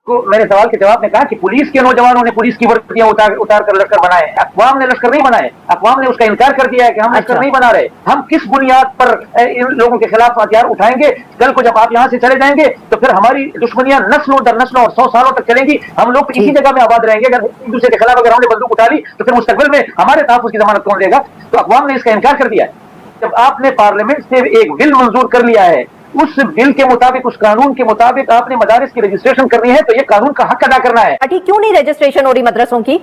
को मेरे सवाल के जवाब में कहा कि पुलिस के नौजवानों ने पुलिस की वर्दियां उतार कर लश्कर बनाए, अक़वाम ने लश्कर नहीं बनाए, अक़वाम ने उसका इनकार कर दिया है कि हम लश्कर नहीं बना रहे। हम किस बुनियाद पर इन लोगों के खिलाफ हथियार उठाएंगे? कल को जब आप यहाँ से चले जाएंगे तो फिर हमारी दुश्मनियां नस्लों दर नस्लों और 100 सालों तक चलेंगी। हम लोग इसी जगह में आबाद रहेंगे। अगर एक दूसरे के खिलाफ अगर हमने बंदूक उठा ली तो फिर मुस्तकबिल में हमारे तहफ़्फ़ुज़ की जमानत कौन देगा? तो अक़वाम ने इसका इनकार कर दिया है। जब आपने पार्लियामेंट से एक बिल मंजूर कर लिया है, उस बिल के मुताबिक, उस कानून के मुताबिक आपने मदारिस की रजिस्ट्रेशन करनी है, तो ये कानून का हक अदा करना है। क्यों नहीं रजिस्ट्रेशन हो रही मदरसों की?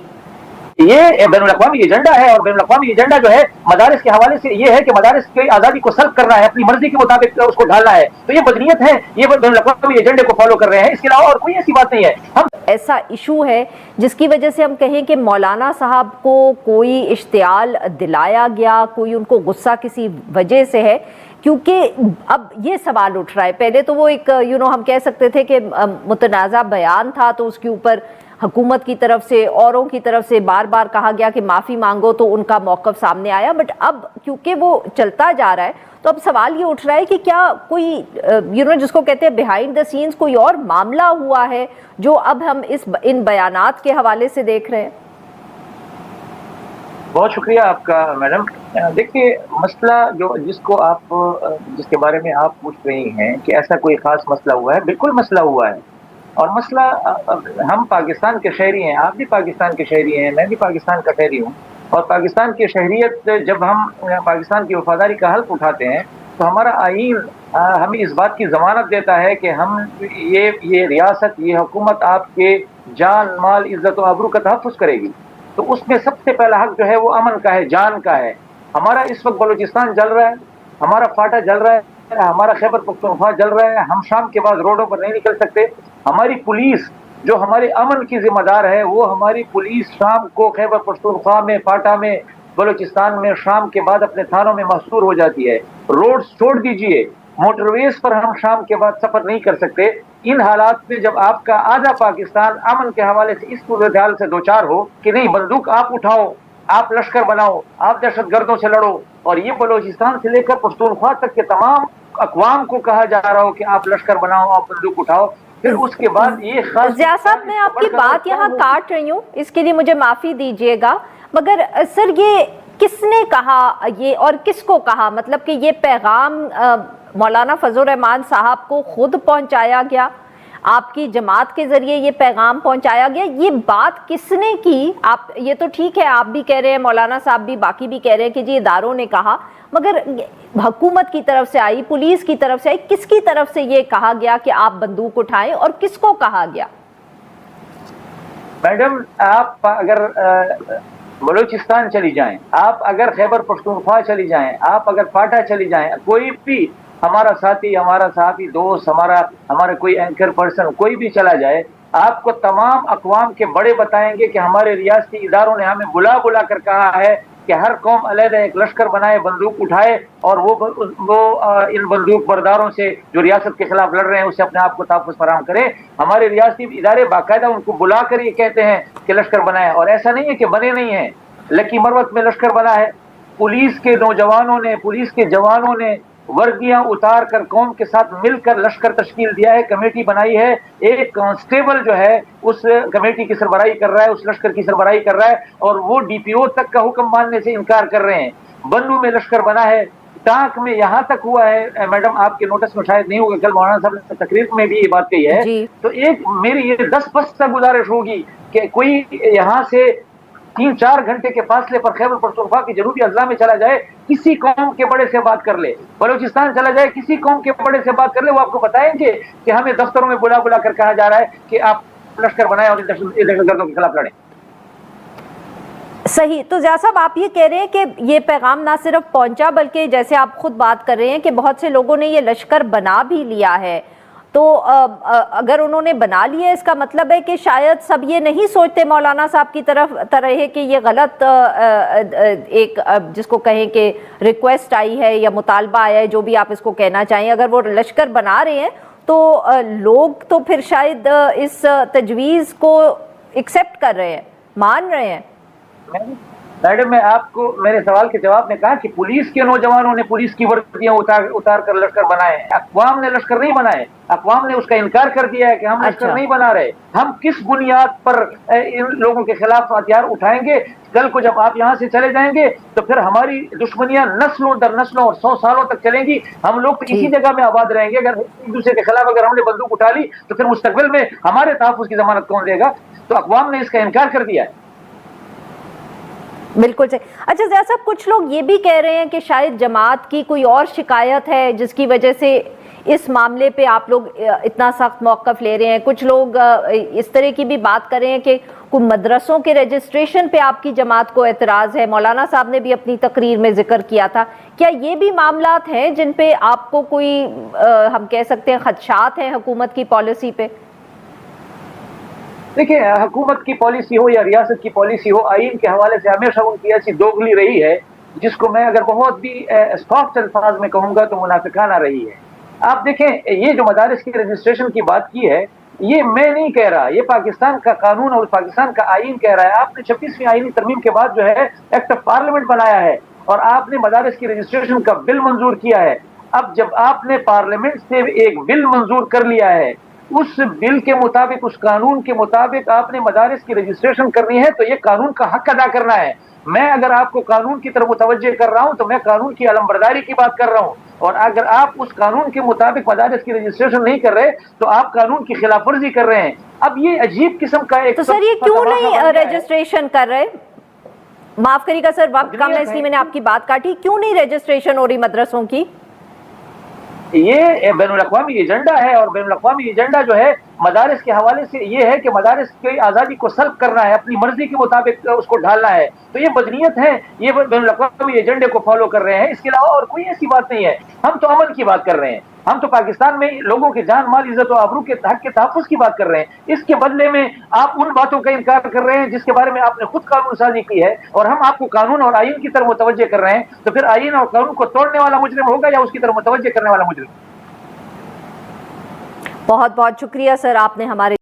ये बैनुल-अक़वामी एजेंडा है, और बैनुल-अक़वामी एजेंडा जो है मदारिस के हवाले से ये है कि मदारिस की आज़ादी को सल्ब करना है, अपनी मर्जी के मुताबिक उसको ढालना है। तो ये बदनीयत है, ये बैनुल-अक़वामी एजेंडे को फॉलो कर रहे हैं, इसके अलावा और कोई ऐसी बात नहीं है। हम ऐसा इशू है जिसकी वजह से हम कहें कि मौलाना साहब को कोई इश्तियाल दिलाया गया, कोई उनको गुस्सा किसी वजह से है? क्योंकि अब ये सवाल उठ रहा है, पहले तो वो एक हम कह सकते थे कि मुतनाज़ा बयान था, तो उसके ऊपर हुकूमत की तरफ से, औरों की तरफ से बार बार कहा गया कि माफ़ी मांगो, तो उनका मौक़िफ़ सामने आया। बट अब क्योंकि वो चलता जा रहा है, तो अब सवाल ये उठ रहा है कि क्या कोई जिसको कहते हैं बिहाइंड द सीन्स कोई और मामला हुआ है जो अब हम इन बयानात के हवाले से देख रहे हैं? बहुत शुक्रिया आपका मैडम। देखिए, मसला जिसके बारे में आप पूछ रही हैं कि ऐसा कोई ख़ास मसला हुआ है, बिल्कुल मसला हुआ है। और मसला, हम पाकिस्तान के शहरी हैं, आप भी पाकिस्तान के शहरी हैं, मैं भी पाकिस्तान का शहरी हूँ। और पाकिस्तान की शहरियत, जब हम पाकिस्तान की वफादारी का हल्फ उठाते हैं तो हमारा आईन हमें इस बात की ज़मानत देता है कि हम ये रियासत, ये हुकूमत आपके जान, माल, इज़्ज़त और आबरू का तहफ़्फ़ुज़ करेगी। तो उसमें सबसे पहला हक जो है वो अमन का है, जान का है। हमारा इस वक्त बलूचिस्तान जल रहा है, हमारा फाटा जल रहा है, हमारा खैबर पख्तूनख्वा जल रहा है। हम शाम के बाद रोडों पर नहीं निकल सकते। हमारी पुलिस जो हमारे अमन की जिम्मेदार है, वो हमारी पुलिस शाम को खैबर पख्तूनख्वा में, फाटा में, बलूचिस्तान में शाम के बाद अपने थानों में महसूर हो जाती है। रोड्स छोड़ दीजिए, मोटरवेज पर हम शाम के बाद सफर नहीं कर सकते। इन हालात में जब आपका आधा पाकिस्तान अमन के हवाले से इस सूरत-ए-हाल से दो चार हो कि नहीं, बंदूक आप उठाओ, आप लश्कर बनाओ, आप दहशतगर्दों से लड़ो, और ये बलूचिस्तान से लेकर पख्तूनख्वा तक के तमाम अक़वाम को कहा जा रहा हो कि आप लश्कर बनाओ, आप बंदूक उठाओ, फिर उसके बाद ये खास। ज़िया साहब, मैं आपकी बात यहाँ काट रही हूँ, इसके लिए मुझे माफ़ी दीजिएगा, मगर सर ये किसने कहा ये, और किसको कहा? मतलब कि ये पैगाम मौलाना फजल रहमान साहब को खुद पहुँचाया गया, आपकी जमात के ज़रिए ये पैगाम पहुँचाया गया, ये बात किसने की? आप ये तो ठीक है, आप भी कह रहे हैं, मौलाना साहब भी, बाकी भी कह रहे हैं कि जी इदारों ने कहा, मगर हुकूमत की तरफ से आई, पुलिस की तरफ से आई, किसकी तरफ से ये कहा गया कि आप बंदूक उठाएं, और किसको कहा गया? मैडम, आप अगर बलूचिस्तान चली जाएं, आप अगर खैबर पख्तूनख्वा चली जाएं, आप अगर फाटा चली जाएं, कोई भी हमारा साथी, हमारा साथी दोस्त, हमारा कोई एंकर पर्सन, कोई भी चला जाए, आपको तमाम अक़वाम के बड़े बताएंगे कि हमारे रियासती इदारों ने हमें बुला बुला कर कहा है कि हर कौम अलग एक लश्कर बनाए, बंदूक उठाए, और वो इन बंदूक बरदारों से जो रियासत के खिलाफ लड़ रहे हैं उससे अपने आप को तहफ़्फ़ुज़ फराहम करें। हमारे रियासती इदारे बाकायदा उनको बुला कर ये कहते हैं कि लश्कर बनाए, और ऐसा नहीं है कि बने नहीं हैं। लकी मरवत में लश्कर बना है, पुलिस के नौजवानों ने, पुलिस के जवानों ने वर्दियां उतार कर कौम के साथ मिलकर लश्कर तश्कील दिया है, कमेटी बनाई है। एक कांस्टेबल जो है उस कमेटी की सरबराही कर रहा है, उस लश्कर की सरबराही कर रहा है, और वो डीपीओ तक का हुक्म मानने से इनकार कर रहे हैं। बन्नू में लश्कर बना है, टांक में यहाँ तक हुआ है, मैडम आपके नोटिस में शायद नहीं होगा, कल मौलाना साहब ने तकरीर में भी ये बात कही है। तो एक मेरी ये 10 बस्ता गुजारिश होगी कि कोई यहाँ से 3-4 घंटे के फासले पर खैबर पख्तूनख्वा की जनूबी अजला में चला जाए, किसी कौम के बड़े से बात कर ले, बलूचिस्तान चला जाए, किसी कौम के बड़े से बात कर ले, वो आपको बताएंगे कि हमें दफ्तरों में बुला बुला कर कहा जा रहा है कि आप लश्कर बनाएं और दहशतगर्दों के खिलाफ लड़ें। सही। तो ज़िया साहब, आप ये कह रहे हैं कि ये पैगाम ना सिर्फ पहुंचा, बल्कि जैसे आप खुद बात कर रहे हैं कि बहुत से लोगों ने ये लश्कर बना भी लिया है। तो अगर उन्होंने बना लिया, इसका मतलब है कि शायद सब ये नहीं सोचते मौलाना साहब की तरह कि ये गलत एक जिसको कहें कि रिक्वेस्ट आई है या मुतालबा आया है, जो भी आप इसको कहना चाहें, अगर वो लश्कर बना रहे हैं तो लोग तो फिर शायद इस तजवीज़ को एक्सेप्ट कर रहे हैं, मान रहे हैं। میڈم میں آپ کو میرے سوال کے جواب میں کہا کہ پولیس کے نوجوانوں نے پولیس کی وردیاں اتار کر لشکر بنائے ہیں، اقوام نے لشکر نہیں بنائے، اقوام نے اس کا انکار کر دیا ہے کہ ہم لشکر نہیں بنا رہے۔ ہم کس بنیاد پر ان لوگوں کے خلاف ہتھیار اٹھائیں گے؟ کل کو جب آپ یہاں سے چلے جائیں گے تو پھر ہماری دشمنیاں نسلوں در نسلوں اور 100 سالوں تک چلیں گی۔ ہم لوگ تو اسی جگہ میں آباد رہیں گے۔ اگر ایک دوسرے کے خلاف اگر ہم نے بندوق اٹھا لی تو پھر مستقبل میں ہمارے تحفظ کی ضمانت کون دے گا؟ تو اقوام نے اس کا انکار کر دیا ہے۔ بالکل صحیح۔ اچھا زیاد صاحب، کچھ لوگ یہ بھی کہہ رہے ہیں کہ شاید جماعت کی کوئی اور شکایت ہے جس کی وجہ سے اس معاملے پہ آپ لوگ اتنا سخت موقف لے رہے ہیں۔ کچھ لوگ اس طرح کی بھی بات کر رہے ہیں کہ کوئی مدرسوں کے رجسٹریشن پہ آپ کی جماعت کو اعتراض ہے۔ مولانا صاحب نے بھی اپنی تقریر میں ذکر کیا تھا۔ کیا یہ بھی معاملات ہیں جن پہ آپ کو کوئی ہم کہہ سکتے ہیں خدشات ہیں حکومت کی پالیسی پہ؟ دیکھیں، حکومت کی پالیسی ہو یا ریاست کی پالیسی ہو، آئین کے حوالے سے ہمیشہ ان کی ایسی دوغلی رہی ہے جس کو میں اگر بہت بھی سافٹ الفاظ میں کہوں گا تو منافقانہ رہی ہے۔ آپ دیکھیں، یہ جو مدارس کی رجسٹریشن کی بات کی ہے، یہ میں نہیں کہہ رہا، یہ پاکستان کا قانون اور پاکستان کا آئین کہہ رہا ہے۔ آپ نے 26ویں آئینی ترمیم کے بعد جو ہے ایکٹ آف پارلیمنٹ بنایا ہے اور آپ نے مدارس کی رجسٹریشن کا بل منظور کیا ہے۔ اب جب آپ نے پارلیمنٹ سے ایک بل منظور کر لیا ہے، اس بل کے مطابق، اس قانون کے مطابق آپ نے مدارس کی رجسٹریشن کرنی ہے تو یہ قانون کا حق ادا کرنا ہے۔ میں اگر آپ کو قانون کی طرف متوجہ کر رہا ہوں تو میں قانون کی علمبرداری کی بات کر رہا ہوں، اور اگر آپ اس قانون کے مطابق مدارس کی رجسٹریشن نہیں کر رہے تو آپ قانون کی خلاف ورزی کر رہے ہیں۔ اب یہ عجیب قسم کا ایک، تو سر یہ کیوں نہیں رجسٹریشن کر رہے؟ معاف کریے گا سر، وقت کم ہے اس لیے میں نے آپ کی بات کاٹی۔ کیوں نہیں رجسٹریشن ہو رہی مدرسوں کی؟ یہ بین الاقوامی ایجنڈا ہے، اور بین الاقوامی ایجنڈا جو ہے مدارس کے حوالے سے یہ ہے کہ مدارس کی آزادی کو سلب کرنا ہے، اپنی مرضی کے مطابق اس کو ڈھالنا ہے۔ تو یہ بدنیت ہے، یہ بین الاقوامی ایجنڈے کو فالو کر رہے ہیں، اس کے علاوہ اور کوئی ایسی بات نہیں ہے۔ ہم تو امن کی بات کر رہے ہیں، ہم تو پاکستان میں لوگوں کے جان مال عزت و آبرو کے حق کے تحفظ کی بات کر رہے ہیں۔ اس کے بدلے میں آپ ان باتوں کا انکار کر رہے ہیں جس کے بارے میں آپ نے خود قانون سازی کی ہے، اور ہم آپ کو قانون اور آئین کی طرف متوجہ کر رہے ہیں۔ تو پھر آئین اور قانون کو توڑنے والا مجرم ہوگا یا اس کی طرف متوجہ کرنے والا مجرم؟ بہت بہت شکریہ سر، آپ نے ہمارے